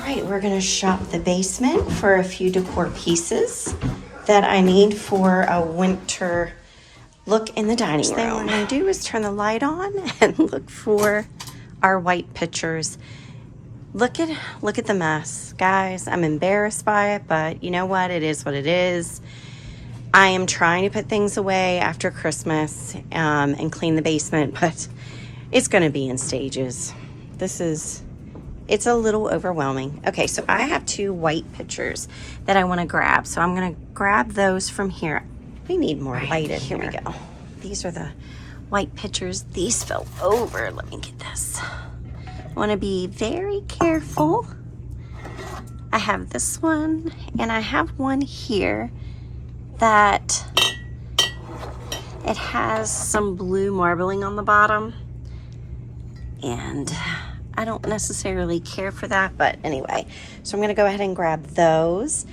right, we're gonna shop the basement for a few decor pieces that I need for a winter look in the dining room. The thing we're gonna do is turn the light on and look for our white pictures. Look at the mess, guys. I'm embarrassed by it, but you know what? It is what it is. I am trying to put things away after Christmas and clean the basement, but it's gonna be in stages. It's a little overwhelming. Okay, so I have two white pictures that I want to grab. So I'm going to grab those from here. We need more light in here. Here we go. These are the white pictures. These fell over. Let me get this. I want to be very careful. I have this one, and I have one here that it has some blue marbling on the bottom. And I don't necessarily care for that, but anyway. So I'm gonna go ahead and grab those.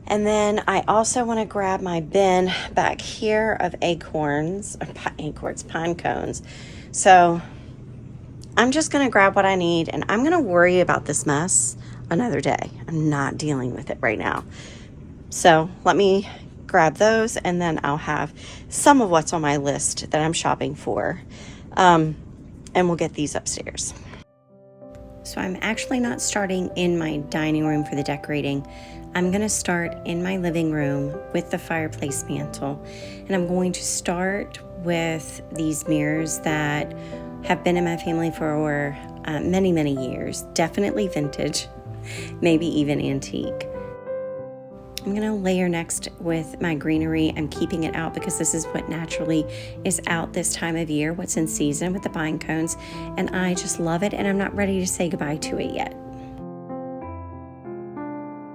And then I also wanna grab my bin back here of pine cones. So I'm just gonna grab what I need, and I'm gonna worry about this mess another day. I'm not dealing with it right now. So let me grab those, and then I'll have some of what's on my list that I'm shopping for. And we'll get these upstairs. So I'm actually not starting in my dining room for the decorating. I'm gonna start in my living room with the fireplace mantle. And I'm going to start with these mirrors that have been in my family for many, many years. Definitely vintage, maybe even antique. I'm gonna layer next with my greenery. I'm keeping it out because this is what naturally is out this time of year, what's in season with the pine cones, and I just love it, and I'm not ready to say goodbye to it yet.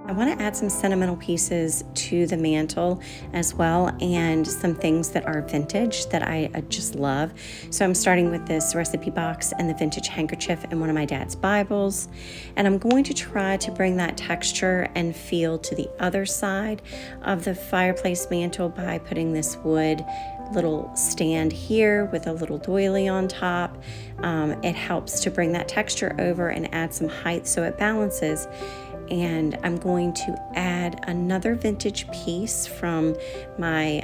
I want to add some sentimental pieces to the mantle as well, and some things that are vintage that I just love. So I'm starting with this recipe box and the vintage handkerchief and one of my dad's Bibles. And I'm going to try to bring that texture and feel to the other side of the fireplace mantle by putting this wood little stand here with a little doily on top. It helps to bring that texture over and add some height so it balances. And I'm going to add another vintage piece from my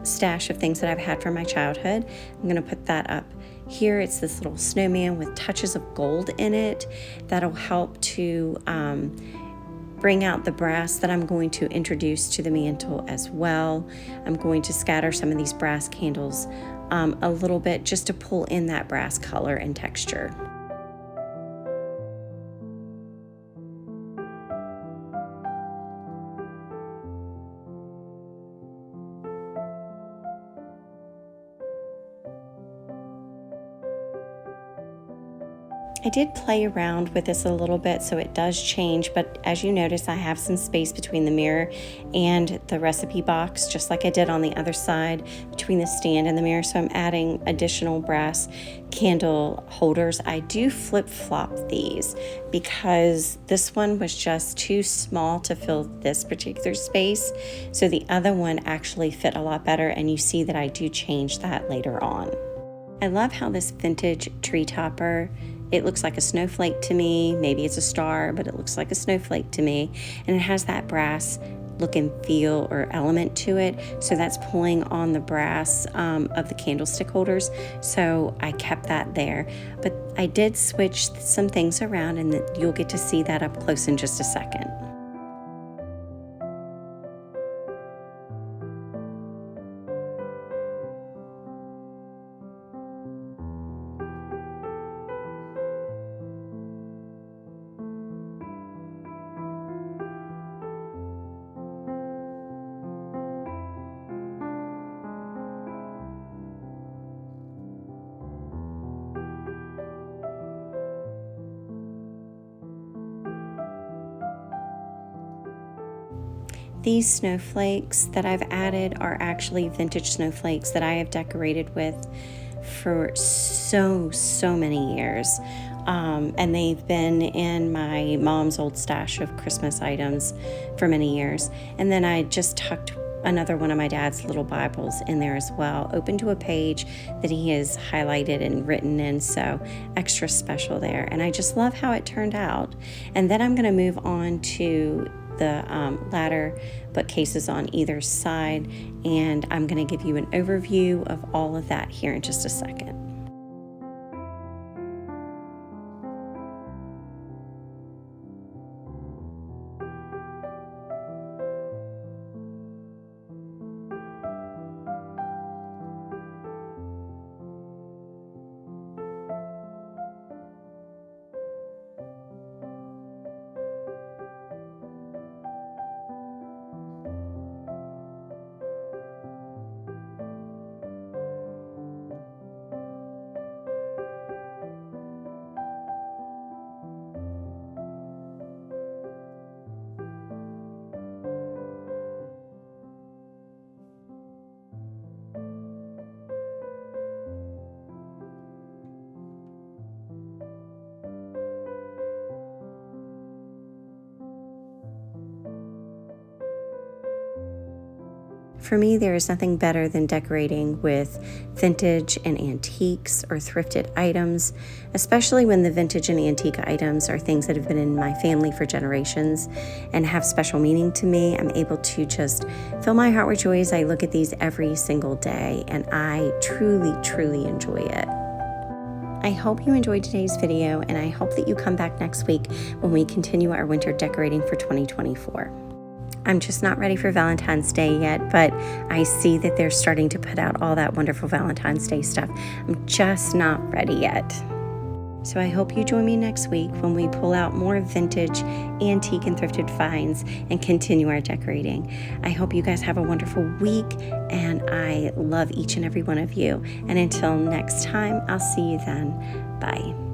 stash of things that I've had from my childhood. I'm going to put that up here. It's this little snowman with touches of gold in it that'll help to bring out the brass that I'm going to introduce to the mantle as well. I'm going to scatter some of these brass candles a little bit just to pull in that brass color and texture. I did play around with this a little bit, so it does change, but as you notice, I have some space between the mirror and the recipe box, just like I did on the other side between the stand and the mirror. So I'm adding additional brass candle holders. I do flip-flop these because this one was just too small to fill this particular space, so the other one actually fit a lot better, and you see that I do change that later on. I love how this vintage tree topper, it looks like a snowflake to me. Maybe it's a star, but it looks like a snowflake to me. And it has that brass look and feel or element to it. So that's pulling on the brass of the candlestick holders. So I kept that there. But I did switch some things around, and you'll get to see that up close in just a second. These snowflakes that I've added are actually vintage snowflakes that I have decorated with for so many years. And they've been in my mom's old stash of Christmas items for many years. And then I just tucked another one of my dad's little Bibles in there as well, open to a page that he has highlighted and written in, so extra special there. And I just love how it turned out. And then I'm going to move on to the ladder bookcases on either side, and I'm going to give you an overview of all of that here in just a second. For me, there is nothing better than decorating with vintage and antiques or thrifted items, especially when the vintage and antique items are things that have been in my family for generations and have special meaning to me. I'm able to just fill my heart with joy as I look at these every single day, and I truly, truly enjoy it. I hope you enjoyed today's video, and I hope that you come back next week when we continue our winter decorating for 2024. I'm just not ready for Valentine's Day yet, but I see that they're starting to put out all that wonderful Valentine's Day stuff. I'm just not ready yet. So I hope you join me next week when we pull out more vintage, antique, and thrifted finds and continue our decorating. I hope you guys have a wonderful week, and I love each and every one of you. And until next time, I'll see you then. Bye.